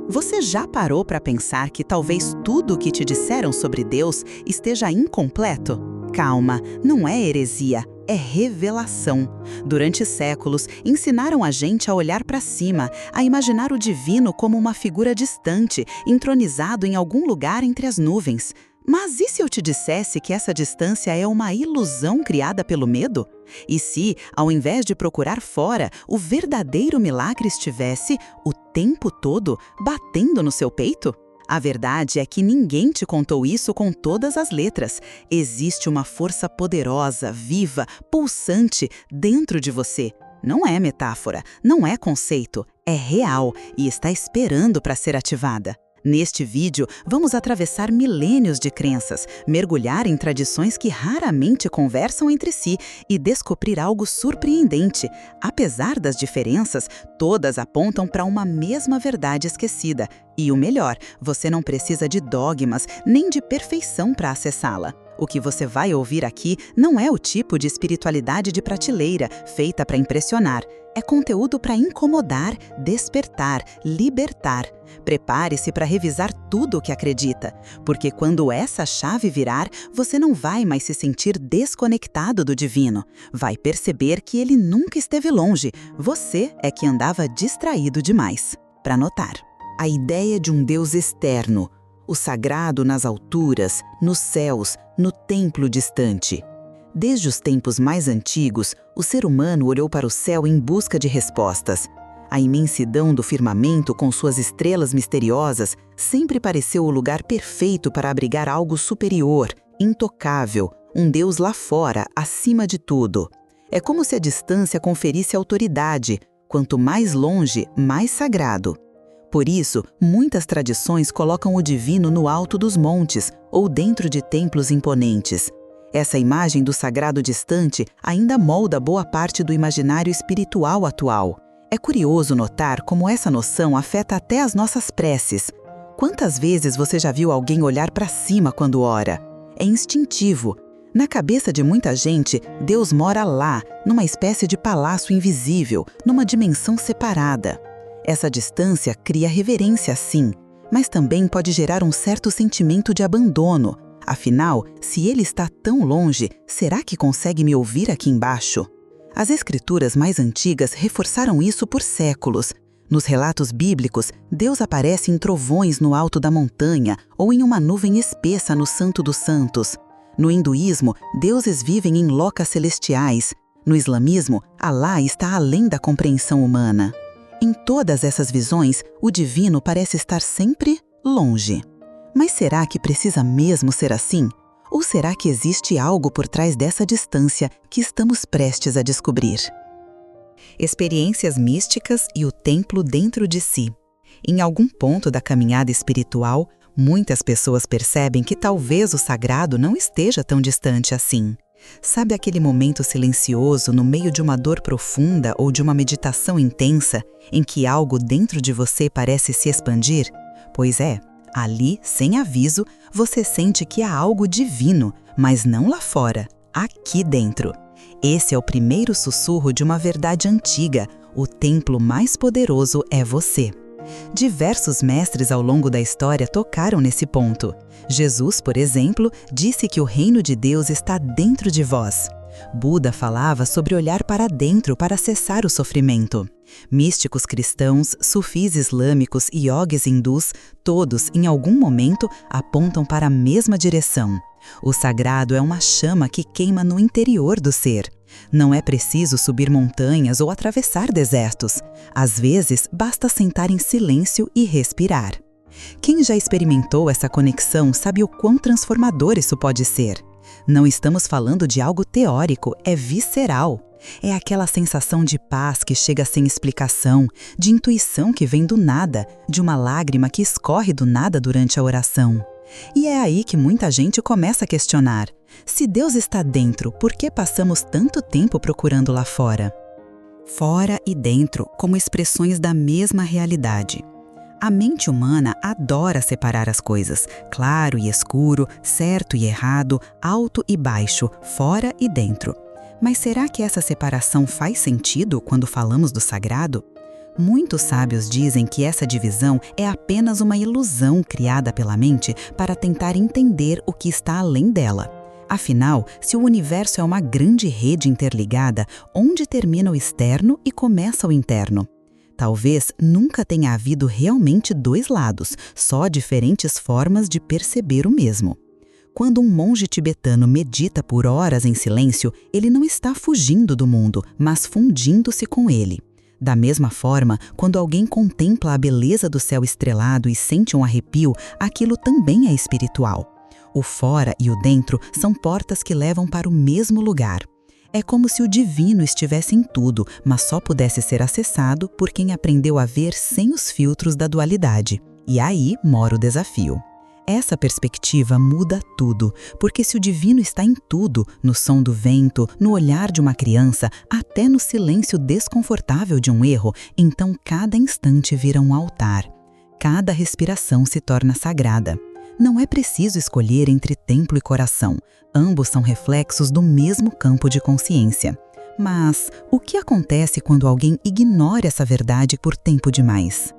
Você já parou para pensar que talvez tudo o que te disseram sobre Deus esteja incompleto? Calma, não é heresia, é revelação. Durante séculos, ensinaram a gente a olhar para cima, a imaginar o divino como uma figura distante, entronizado em algum lugar entre as nuvens. Mas e se eu te dissesse que essa distância é uma ilusão criada pelo medo? E se, ao invés de procurar fora, o verdadeiro milagre estivesse, o tempo todo, batendo no seu peito? A verdade é que ninguém te contou isso com todas as letras. Existe uma força poderosa, viva, pulsante dentro de você. Não é metáfora, não é conceito, é real e está esperando para ser ativada. Neste vídeo, vamos atravessar milênios de crenças, mergulhar em tradições que raramente conversam entre si e descobrir algo surpreendente. Apesar das diferenças, todas apontam para uma mesma verdade esquecida. E o melhor, você não precisa de dogmas nem de perfeição para acessá-la. O que você vai ouvir aqui não é o tipo de espiritualidade de prateleira, feita para impressionar. É conteúdo para incomodar, despertar, libertar. Prepare-se para revisar tudo o que acredita, porque quando essa chave virar, você não vai mais se sentir desconectado do divino. Vai perceber que ele nunca esteve longe, você é que andava distraído demais. Para notar, a ideia de um Deus externo, o sagrado nas alturas, nos céus, no templo distante. Desde os tempos mais antigos, o ser humano olhou para o céu em busca de respostas. A imensidão do firmamento com suas estrelas misteriosas sempre pareceu o lugar perfeito para abrigar algo superior, intocável, um Deus lá fora, acima de tudo. É como se a distância conferisse autoridade. Quanto mais longe, mais sagrado. Por isso, muitas tradições colocam o divino no alto dos montes ou dentro de templos imponentes. Essa imagem do sagrado distante ainda molda boa parte do imaginário espiritual atual. É curioso notar como essa noção afeta até as nossas preces. Quantas vezes você já viu alguém olhar para cima quando ora? É instintivo. Na cabeça de muita gente, Deus mora lá, numa espécie de palácio invisível, numa dimensão separada. Essa distância cria reverência, sim, mas também pode gerar um certo sentimento de abandono. Afinal, se ele está tão longe, será que consegue me ouvir aqui embaixo? As escrituras mais antigas reforçaram isso por séculos. Nos relatos bíblicos, Deus aparece em trovões no alto da montanha ou em uma nuvem espessa no Santo dos Santos. No hinduísmo, deuses vivem em locas celestiais. No islamismo, Alá está além da compreensão humana. Em todas essas visões, o divino parece estar sempre longe. Mas será que precisa mesmo ser assim? Ou será que existe algo por trás dessa distância que estamos prestes a descobrir? Experiências místicas e o templo dentro de si. Em algum ponto da caminhada espiritual, muitas pessoas percebem que talvez o sagrado não esteja tão distante assim. Sabe aquele momento silencioso no meio de uma dor profunda ou de uma meditação intensa, em que algo dentro de você parece se expandir? Pois é, ali, sem aviso, você sente que há algo divino, mas não lá fora, aqui dentro. Esse é o primeiro sussurro de uma verdade antiga: o templo mais poderoso é você. Diversos mestres ao longo da história tocaram nesse ponto. Jesus, por exemplo, disse que o reino de Deus está dentro de vós. Buda falava sobre olhar para dentro para cessar o sofrimento. Místicos cristãos, sufis islâmicos e yogis hindus, todos, em algum momento, apontam para a mesma direção. O sagrado é uma chama que queima no interior do ser. Não é preciso subir montanhas ou atravessar desertos. Às vezes, basta sentar em silêncio e respirar. Quem já experimentou essa conexão sabe o quão transformador isso pode ser. Não estamos falando de algo teórico, é visceral. É aquela sensação de paz que chega sem explicação, de intuição que vem do nada, de uma lágrima que escorre do nada durante a oração. E é aí que muita gente começa a questionar: se Deus está dentro, por que passamos tanto tempo procurando lá fora? Fora e dentro, como expressões da mesma realidade. A mente humana adora separar as coisas, claro e escuro, certo e errado, alto e baixo, fora e dentro. Mas será que essa separação faz sentido quando falamos do sagrado? Muitos sábios dizem que essa divisão é apenas uma ilusão criada pela mente para tentar entender o que está além dela. Afinal, se o universo é uma grande rede interligada, onde termina o externo e começa o interno? Talvez nunca tenha havido realmente dois lados, só diferentes formas de perceber o mesmo. Quando um monge tibetano medita por horas em silêncio, ele não está fugindo do mundo, mas fundindo-se com ele. Da mesma forma, quando alguém contempla a beleza do céu estrelado e sente um arrepio, aquilo também é espiritual. O fora e o dentro são portas que levam para o mesmo lugar. É como se o divino estivesse em tudo, mas só pudesse ser acessado por quem aprendeu a ver sem os filtros da dualidade. E aí mora o desafio. Essa perspectiva muda tudo, porque se o divino está em tudo, no som do vento, no olhar de uma criança, até no silêncio desconfortável de um erro, então cada instante vira um altar. Cada respiração se torna sagrada. Não é preciso escolher entre templo e coração. Ambos são reflexos do mesmo campo de consciência. Mas o que acontece quando alguém ignora essa verdade por tempo demais?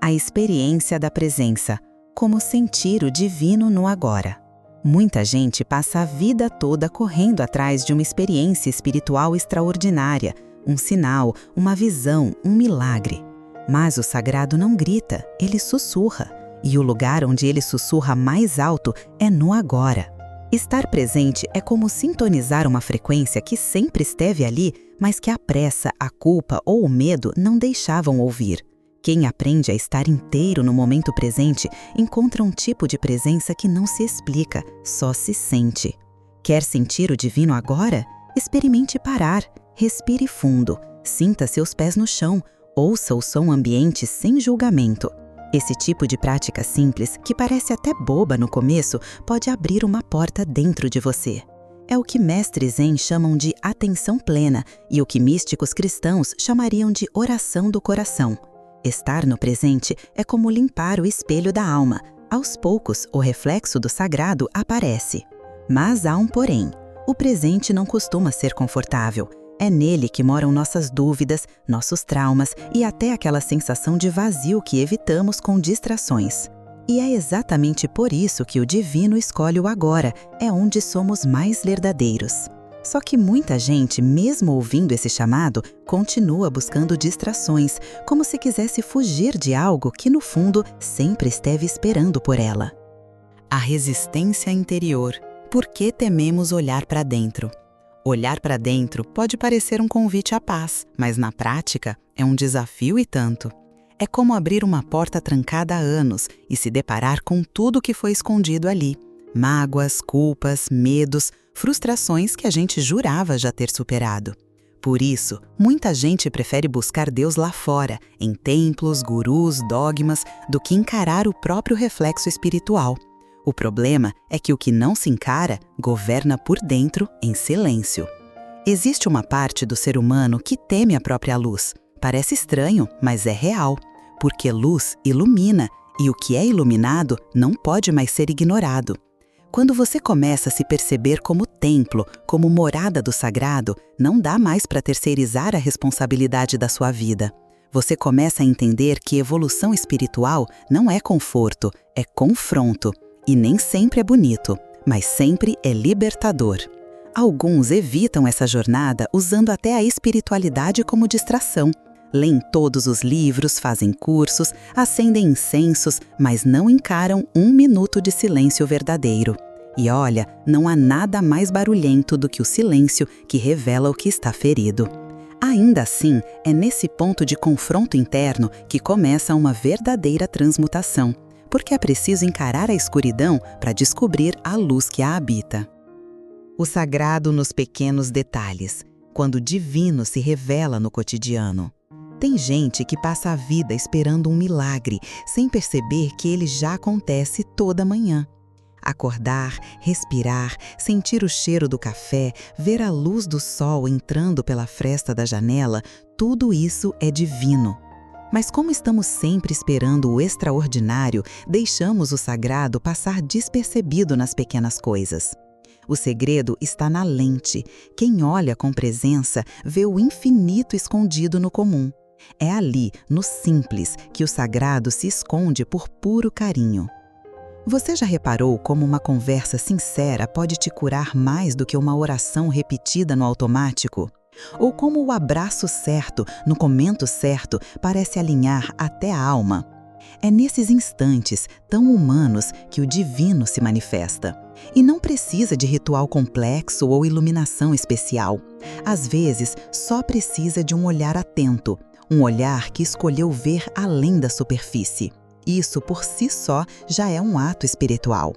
A experiência da presença. Como sentir o divino no agora. Muita gente passa a vida toda correndo atrás de uma experiência espiritual extraordinária, um sinal, uma visão, um milagre. Mas o sagrado não grita, ele sussurra. E o lugar onde ele sussurra mais alto é no agora. Estar presente é como sintonizar uma frequência que sempre esteve ali, mas que a pressa, a culpa ou o medo não deixavam ouvir. Quem aprende a estar inteiro no momento presente encontra um tipo de presença que não se explica, só se sente. Quer sentir o divino agora? Experimente parar, respire fundo, sinta seus pés no chão, ouça o som ambiente sem julgamento. Esse tipo de prática simples, que parece até boba no começo, pode abrir uma porta dentro de você. É o que mestres Zen chamam de atenção plena e o que místicos cristãos chamariam de oração do coração. Estar no presente é como limpar o espelho da alma. Aos poucos, o reflexo do sagrado aparece. Mas há um porém. O presente não costuma ser confortável. É nele que moram nossas dúvidas, nossos traumas e até aquela sensação de vazio que evitamos com distrações. E é exatamente por isso que o divino escolhe o agora, é onde somos mais verdadeiros. Só que muita gente, mesmo ouvindo esse chamado, continua buscando distrações, como se quisesse fugir de algo que, no fundo, sempre esteve esperando por ela. A resistência interior. Por que tememos olhar para dentro? Olhar para dentro pode parecer um convite à paz, mas na prática é um desafio e tanto. É como abrir uma porta trancada há anos e se deparar com tudo que foi escondido ali. Mágoas, culpas, medos, frustrações que a gente jurava já ter superado. Por isso, muita gente prefere buscar Deus lá fora, em templos, gurus, dogmas, do que encarar o próprio reflexo espiritual. O problema é que o que não se encara governa por dentro, em silêncio. Existe uma parte do ser humano que teme a própria luz. Parece estranho, mas é real, porque luz ilumina, e o que é iluminado não pode mais ser ignorado. Quando você começa a se perceber como templo, como morada do sagrado, não dá mais para terceirizar a responsabilidade da sua vida. Você começa a entender que evolução espiritual não é conforto, é confronto. E nem sempre é bonito, mas sempre é libertador. Alguns evitam essa jornada usando até a espiritualidade como distração. Leem todos os livros, fazem cursos, acendem incensos, mas não encaram um minuto de silêncio verdadeiro. E olha, não há nada mais barulhento do que o silêncio que revela o que está ferido. Ainda assim, é nesse ponto de confronto interno que começa uma verdadeira transmutação, porque é preciso encarar a escuridão para descobrir a luz que a habita. O sagrado nos pequenos detalhes, quando o divino se revela no cotidiano. Tem gente que passa a vida esperando um milagre, sem perceber que ele já acontece toda manhã. Acordar, respirar, sentir o cheiro do café, ver a luz do sol entrando pela fresta da janela, tudo isso é divino. Mas como estamos sempre esperando o extraordinário, deixamos o sagrado passar despercebido nas pequenas coisas. O segredo está na lente. Quem olha com presença vê o infinito escondido no comum. É ali, no simples, que o sagrado se esconde por puro carinho. Você já reparou como uma conversa sincera pode te curar mais do que uma oração repetida no automático? Ou como o abraço certo, no momento certo, parece alinhar até a alma? É nesses instantes tão humanos que o divino se manifesta. E não precisa de ritual complexo ou iluminação especial. Às vezes, só precisa de um olhar atento, um olhar que escolheu ver além da superfície. Isso, por si só, já é um ato espiritual.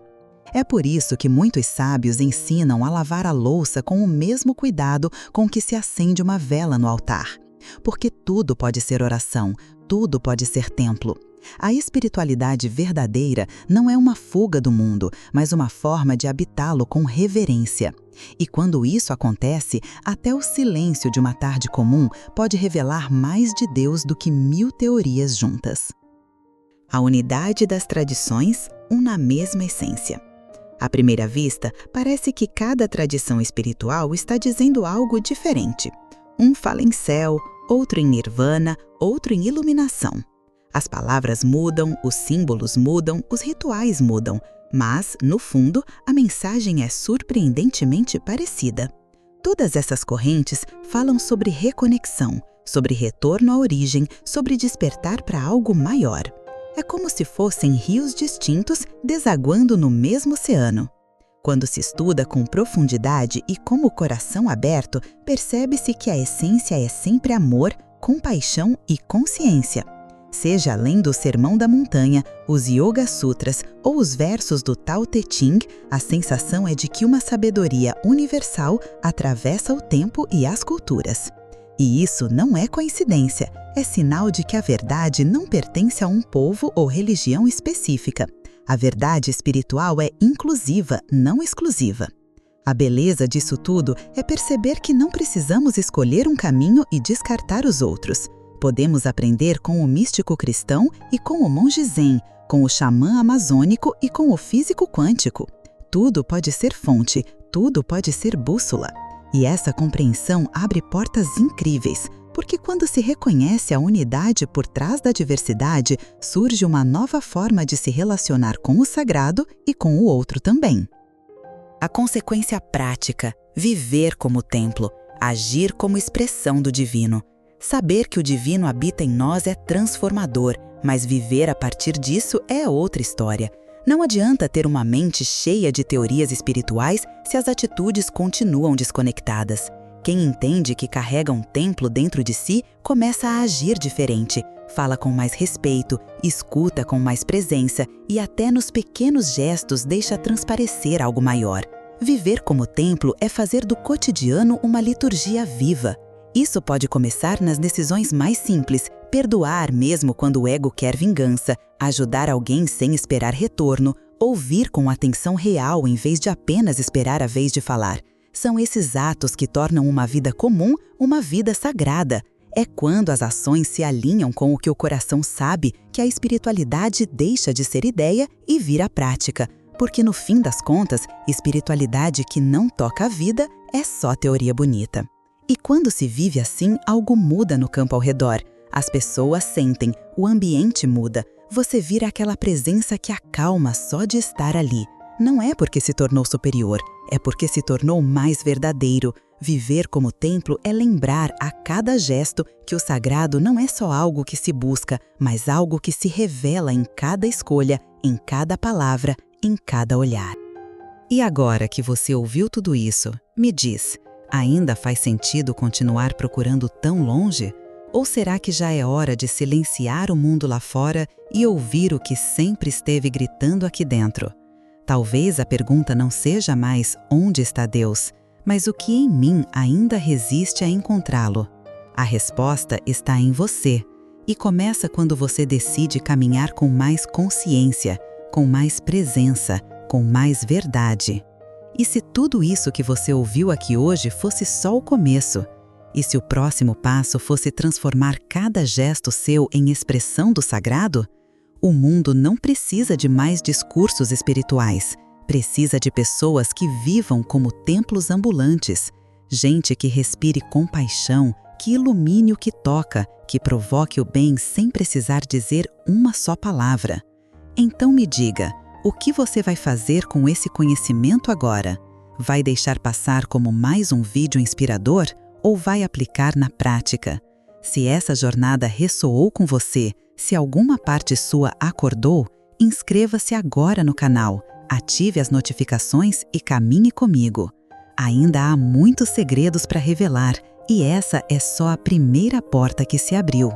É por isso que muitos sábios ensinam a lavar a louça com o mesmo cuidado com que se acende uma vela no altar. Porque tudo pode ser oração, tudo pode ser templo. A espiritualidade verdadeira não é uma fuga do mundo, mas uma forma de habitá-lo com reverência. E quando isso acontece, até o silêncio de uma tarde comum pode revelar mais de Deus do que 1000 teorias juntas. A unidade das tradições, na mesma essência. À primeira vista, parece que cada tradição espiritual está dizendo algo diferente. Um fala em céu, outro em nirvana, outro em iluminação. As palavras mudam, os símbolos mudam, os rituais mudam, mas, no fundo, a mensagem é surpreendentemente parecida. Todas essas correntes falam sobre reconexão, sobre retorno à origem, sobre despertar para algo maior. É como se fossem rios distintos desaguando no mesmo oceano. Quando se estuda com profundidade e com o coração aberto, percebe-se que a essência é sempre amor, compaixão e consciência. Seja lendo o Sermão da Montanha, os Yoga Sutras ou os versos do Tao Te Ching, a sensação é de que uma sabedoria universal atravessa o tempo e as culturas. E isso não é coincidência, é sinal de que a verdade não pertence a um povo ou religião específica. A verdade espiritual é inclusiva, não exclusiva. A beleza disso tudo é perceber que não precisamos escolher um caminho e descartar os outros. Podemos aprender com o místico cristão e com o monge zen, com o xamã amazônico e com o físico quântico. Tudo pode ser fonte, tudo pode ser bússola. E essa compreensão abre portas incríveis, porque quando se reconhece a unidade por trás da diversidade, surge uma nova forma de se relacionar com o sagrado e com o outro também. A consequência prática, viver como templo, agir como expressão do divino. Saber que o divino habita em nós é transformador, mas viver a partir disso é outra história. Não adianta ter uma mente cheia de teorias espirituais se as atitudes continuam desconectadas. Quem entende que carrega um templo dentro de si começa a agir diferente, fala com mais respeito, escuta com mais presença e até nos pequenos gestos deixa transparecer algo maior. Viver como templo é fazer do cotidiano uma liturgia viva. Isso pode começar nas decisões mais simples, perdoar mesmo quando o ego quer vingança, ajudar alguém sem esperar retorno, ouvir com atenção real em vez de apenas esperar a vez de falar. São esses atos que tornam uma vida comum uma vida sagrada. É quando as ações se alinham com o que o coração sabe que a espiritualidade deixa de ser ideia e vira prática. Porque no fim das contas, espiritualidade que não toca a vida é só teoria bonita. E quando se vive assim, algo muda no campo ao redor. As pessoas sentem, o ambiente muda. Você vira aquela presença que acalma só de estar ali. Não é porque se tornou superior, é porque se tornou mais verdadeiro. Viver como templo é lembrar a cada gesto que o sagrado não é só algo que se busca, mas algo que se revela em cada escolha, em cada palavra, em cada olhar. E agora que você ouviu tudo isso, me diz, ainda faz sentido continuar procurando tão longe? Ou será que já é hora de silenciar o mundo lá fora e ouvir o que sempre esteve gritando aqui dentro? Talvez a pergunta não seja mais onde está Deus, mas o que em mim ainda resiste a encontrá-lo. A resposta está em você e começa quando você decide caminhar com mais consciência, com mais presença, com mais verdade. E se tudo isso que você ouviu aqui hoje fosse só o começo? E se o próximo passo fosse transformar cada gesto seu em expressão do sagrado? O mundo não precisa de mais discursos espirituais. Precisa de pessoas que vivam como templos ambulantes. Gente que respire compaixão, que ilumine o que toca, que provoque o bem sem precisar dizer uma só palavra. Então me diga, o que você vai fazer com esse conhecimento agora? Vai deixar passar como mais um vídeo inspirador ou vai aplicar na prática? Se essa jornada ressoou com você, se alguma parte sua acordou, inscreva-se agora no canal, ative as notificações e caminhe comigo. Ainda há muitos segredos para revelar e essa é só a primeira porta que se abriu.